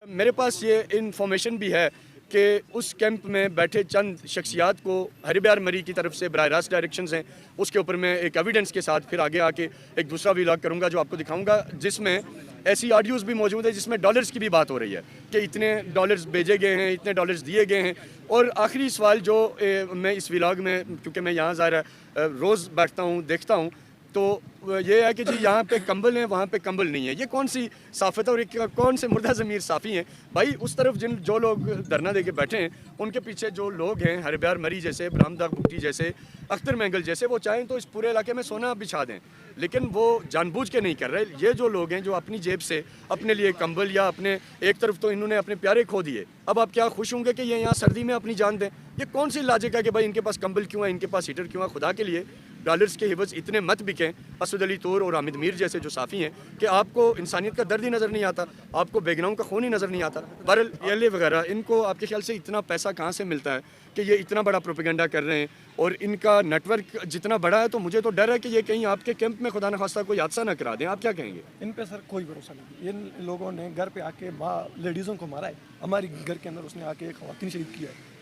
मेरे पास ये इन्फॉर्मेशन भी है कि उस कैंप में बैठे चंद शख्सियात को हरिब्यार मरी की तरफ से बराह रास्त डायरेक्शंस हैं। उसके ऊपर मैं एक एविडेंस के साथ फिर आगे आके एक दूसरा व्लॉग करूंगा जो आपको दिखाऊंगा, जिसमें ऐसी ऑडियोज़ भी मौजूद है जिसमें डॉलर्स की भी बात हो रही है कि इतने डॉलर्स भेजे गए हैं, इतने डॉलर्स दिए गए हैं। और आखिरी सवाल जो मैं इस व्लॉग में, क्योंकि मैं यहाँ ज़ाहिर रोज़ बैठता हूँ देखता हूँ, तो ये है कि जी यहाँ पे कंबल है, वहाँ पे कंबल नहीं है। ये कौन सी साफ़त है और एक कौन से मुर्दा ज़मीर साफ़ी हैं भाई? उस तरफ जो लोग धरना दे के बैठे हैं उनके पीछे जो लोग हैं, हरिब्यार मरी जैसे, बरामदा बुट्टी जैसे, अख्तर महंगल जैसे, वो चाहें तो इस पूरे इलाके में सोना बिछा दें, लेकिन वो जानबूझ के नहीं कर रहे। ये जो लोग हैं जो अपनी जेब से अपने लिए कंबल या अपने, एक तरफ तो इन्होंने अपने प्यारे खो दिए, अब आप क्या खुश होंगे कि ये यहाँ सर्दी में अपनी जान दें? ये कौन सी लॉजिक है कि भाई इनके पास कंबल क्यों है, इनके पास हीटर क्यों है? खुदा के लिए डॉलर्स के हिवज इतने मत बिकें, असद अली तूर और हामिद मीर जैसे जो साफ़ी हैं, कि आपको इंसानियत का दर्द ही नज़र नहीं आता, आपको बैकग्राउंड का खून ही नज़र नहीं आता। बहरहाल ये वगैरह, इनको आपके ख्याल से इतना पैसा कहाँ से मिलता है कि ये इतना बड़ा प्रोपेगेंडा कर रहे हैं? और इनका नेटवर्क जितना बड़ा है तो मुझे तो डर है कि ये कहीं आपके कैंप में खुदा न खास्ता कोई हादसा ना करा दें। आप क्या कहेंगे? इन पे सर कोई भरोसा नहीं। इन लोगों ने घर पे आके लेडीज़ों को मारा है, हमारी घर के अंदर उसने आके एक खवातीन शहीद किया है,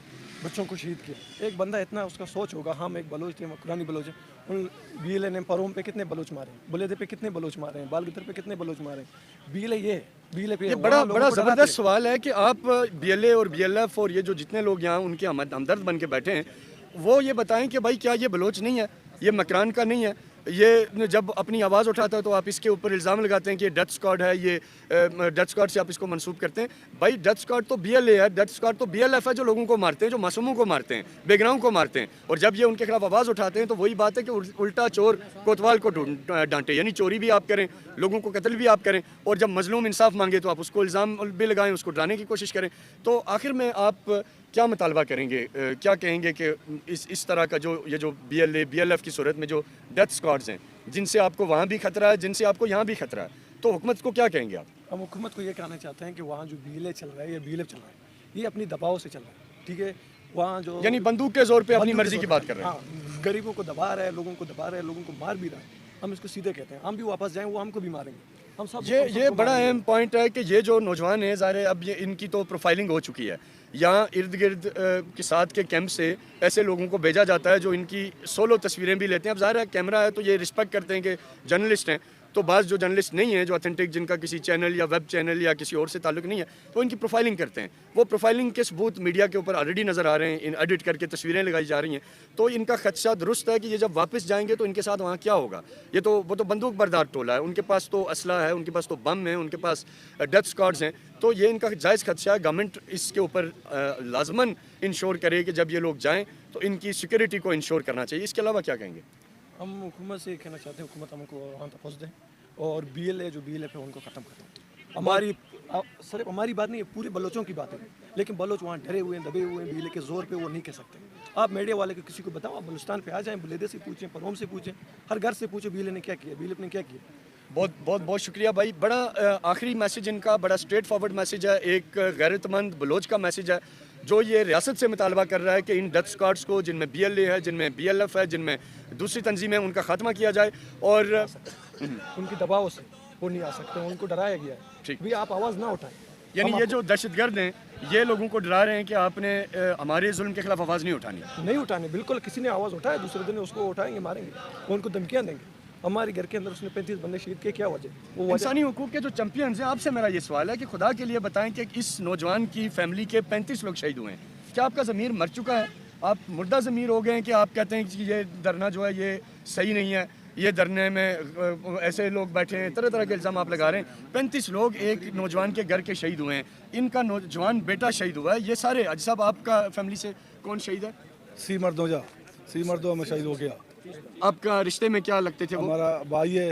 बच्चों को शहीद किया। एक बंदा इतना उसका सोच होगा, हम एक बलोच थे, कुरानी बलोच है, उन बीएलए ने परोम पे कितने बलोच मारे, बुलेदे पे कितने बलोच मारे हैं, बालगितर पे कितने बलोच मारे हैं। बीएलए पे ये बड़ा ज़बरदस्त सवाल है कि आप बीएलए और बीएलएफ और ये जो जितने लोग यहाँ उनके हमदर्द बन के बैठे हैं, वो ये बताएं कि भाई क्या ये बलोच नहीं है, ये मकरान का नहीं है? ये जब अपनी आवाज़ उठाता है तो आप इसके ऊपर इल्ज़ाम लगाते हैं कि ये डेथ स्क्वाड है, ये डेथ स्क्वाड से आप इसको मंसूब करते हैं। भाई डेथ स्क्वाड तो बीएलए है, डेथ स्क्वाड तो बीएलएफ है, जो लोगों को मारते हैं, जो मासूमों को मारते हैं, बेगनाओं को मारते हैं। और जब ये उनके खिलाफ आवाज़ उठाते हैं तो वही बात है कि उल्टा चोर कोतवाल को डांटे, यानी चोरी भी आप करें, लोगों को कत्ल भी आप करें, और जब मजलूम इंसाफ मांगे तो आप उसको इल्ज़ाम भी लगाएं, उसको डराने की कोशिश करें। तो आखिर में आप क्या मुतालबा करेंगे, क्या कहेंगे कि इस तरह का जो बीएलए बीएलएफ की सूरत में जो डेथ स्क्वाड्स हैं, जिनसे आपको वहाँ भी खतरा है, जिनसे आपको यहाँ भी खतरा है, तो हुकूमत को क्या कहेंगे आप? हम हुकूमत को ये कहना चाहते हैं कि वहाँ जो बीएलए चल रहा है या बीएलएफ चल रहा है, ये अपनी दबाव से चल रहा है, ठीक है? वहाँ जो यानी बंदूक के जोर पे अपनी मर्जी की बात कर रहे हैं। हाँ, गरीबों को दबा रहा है, लोगों को दबा रहा है, लोगों को मार भी रहा है। हम इसको सीधे कहते हैं, हम भी वापस जाएं वो हमको भी मारेंगे। हम सब ये बड़ा अहम पॉइंट है कि ये जो नौजवान है, ज़ाहिर है अब ये इनकी तो प्रोफाइलिंग हो चुकी है। यहाँ इर्द गिर्द के साथ के कैंप से ऐसे लोगों को भेजा जाता है जो इनकी सोलो तस्वीरें भी लेते हैं। अब ज़ाहिर है कैमरा है तो ये रिस्पेक्ट करते हैं कि जर्नलिस्ट हैं, तो बाज़ जो जर्नलिस्ट नहीं है, जो ऑथेंटिक, जिनका किसी चैनल या वेब चैनल या किसी और से ताल्लुक़ नहीं है, तो इनकी प्रोफाइलिंग करते हैं। वो प्रोफाइलिंग के सबूत मीडिया के ऊपर ऑलरेडी नज़र आ रहे हैं, इन एडिट करके तस्वीरें लगाई जा रही हैं। तो इनका खदशा दुरुस्त है कि ये जब वापस जाएंगे तो इनके साथ वहाँ क्या होगा। वो तो बंदूक बरदार टोला है, उनके पास तो असला है, उनके पास तो बम है, उनके पास डेथ स्क्वाड्स हैं। तो ये इनका जायज़ खदशा है। गवर्नमेंट इसके ऊपर लाजमन इंश्योर करे कि जब ये लोग जाएँ तो इनकी सिक्योरिटी को इंश्योर करना चाहिए। इसके अलावा क्या कहेंगे? हम हुकूमत से कहना चाहते हैं, हुकूमत हमको वहाँ तक पहुँच दे और बीएलए जो बीएलएफ है उनको ख़त्म करें। सिर्फ हमारी बात नहीं है, पूरे बलोचों की बात है, लेकिन बलोच वहाँ डरे हुए हैं, दबे हुए हैं, बीएलए के जोर पे वो नहीं कह सकते। आप मीडिया वाले को किसी को बताओ, आप बलुस्तान पे आ जाएं, बुलेदे से पूछें, परोम से पूछें, हर घर से पूछें बीएलए ने क्या किया, बीएलएफ ने क्या किया। बहुत शुक्रिया भाई। बड़ा आखिरी मैसेज इनका बड़ा स्ट्रेट फॉरवर्ड मैसेज है, एक गैरतमंद बलोच का मैसेज है, जो ये रियासत से मुतालबा कर रहा है कि इन डेथ स्क्वाड्स को, जिनमें बीएलए है, जिनमें बीएलएफ है, जिनमें दूसरी तंजीमें, उनका खात्मा किया जाए। और उनकी दबाव से वो नहीं आ सकते, उनको डराया गया है। ठीक, भी आप आवाज़ ना उठाएं। यानी ये जो दहशतगर्द हैं ये लोगों को डरा रहे हैं कि आपने हमारे जुल्म के खिलाफ आवाज़ नहीं उठानी। बिल्कुल, किसी ने आवाज़ उठाया दूसरे दिन उसको उठाएंगे, मारेंगे, उनको धमकियाँ देंगे। हमारे घर के अंदर उसने 35 बंदे शहीद किए, क्या वजह? वो इंसानी हुकूक के जो चैंपियंस हैं, आपसे मेरा ये सवाल है कि खुदा के लिए बताएं कि इस नौजवान की फैमिली के 35 लोग शहीद हुए हैं, क्या आपका ज़मीर मर चुका है? आप मुर्दा ज़मीर हो गए हैं कि आप कहते हैं कि ये धरना जो है ये सही नहीं है, ये धरने में ऐसे लोग बैठे हैं, तरह तरह के इल्ज़ाम आप लगा रहे हैं। 35 लोग एक नौजवान के घर के शहीद हुए हैं, इनका नौजवान बेटा शहीद हुआ है। ये सारे अज साहब, आपका फैमिली से कौन शहीद है? सी मर्दों में शहीद हो गया। आपका रिश्ते में क्या लगते थे वो? हमारा भाई है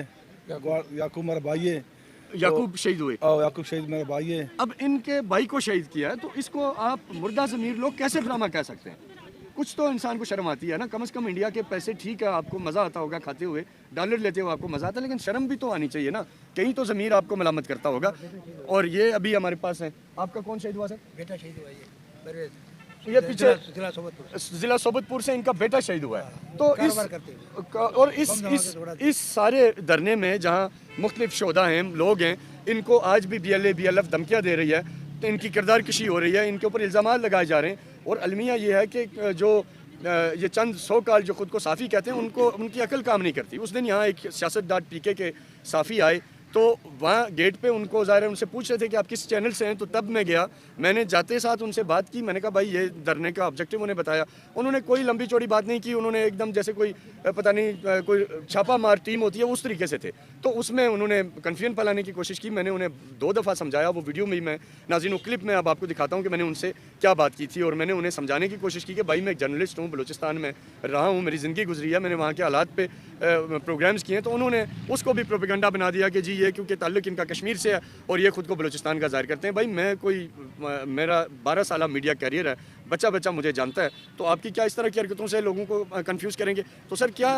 याकूब, हमारा भाई है। याकूब शहीद हुए? याकूब शहीद मेरा भाई है। अब इनके भाई को शहीद किया है तो इसको आप मुर्दा ज़मीर लोग कैसे ड्रामा कह सकते हैं? कुछ तो इंसान को शर्म आती है ना, कम से कम इंडिया के पैसे, ठीक है आपको मज़ा आता होगा खाते हुए, डॉलर लेते हुए आपको मज़ा आता है, लेकिन शर्म भी तो आनी चाहिए ना, कहीं तो ज़मीर आपको मलामत करता होगा। और ये अभी हमारे पास है, आपका कौन शहीद हुआ सर? बेटा शहीद हुआ ये पीछे ज़िला सोबतपुर से इनका बेटा शहीद हुआ है। तो इस सारे धरने में जहाँ मुख्तलिफ शोधा हैं, लोग हैं, इनको आज भी बीएलए बीएलएफ धमकियाँ दे रही है, तो इनकी किरदार कशी हो रही है, इनके ऊपर इल्ज़ाम लगाए जा रहे हैं। और अलमिया ये है कि जो ये चंद सौ काल जो ख़ुद को साफ़ी कहते हैं उनको उनकी अकल काम नहीं करती। उस दिन यहाँ एक सियासतदान पीके के साफ़ी आए तो वहाँ गेट पे उनको ज़ाहिर है उनसे पूछ रहे थे कि आप किस चैनल से हैं, तो तब मैं गया, मैंने जाते साथ उनसे बात की, मैंने कहा भाई ये धरने का ऑब्जेक्टिव उन्हें बताया। उन्होंने कोई लंबी चौड़ी बात नहीं की, उन्होंने एकदम जैसे कोई पता नहीं कोई छापा मार टीम होती है उस तरीके से थे। तो उसमें उन्होंने कन्फ्यूजन फैलाने की कोशिश की। मैंने उन्हें 2 दफ़ा समझाया, वो वीडियो में ही मैं नाज़रीन क्लिप में अब आपको दिखाता हूँ कि मैंने उनसे क्या बात की थी। और मैंने उन्हें समझाने की कोशिश की कि भाई मैं एक जर्नलिस्ट हूँ, बलूचिस्तान में रहा हूँ, मेरी ज़िंदगी गुजरी है, मैंने वहाँ के हालात पे प्रोग्राम्स किए हैं। तो उन्होंने उसको भी प्रोपेगेंडा बना दिया कि जी ये क्योंकि ताल्लुक़ इनका कश्मीर से है और ये खुद को बलूचिस्तान का ज़ाहिर करते हैं। भाई मैं कोई मेरा 12 साल मीडिया कैरियर है, बच्चा मुझे जानता है, तो आपकी क्या इस तरह की हरकतों से लोगों को कंफ्यूज करेंगे? तो सर क्या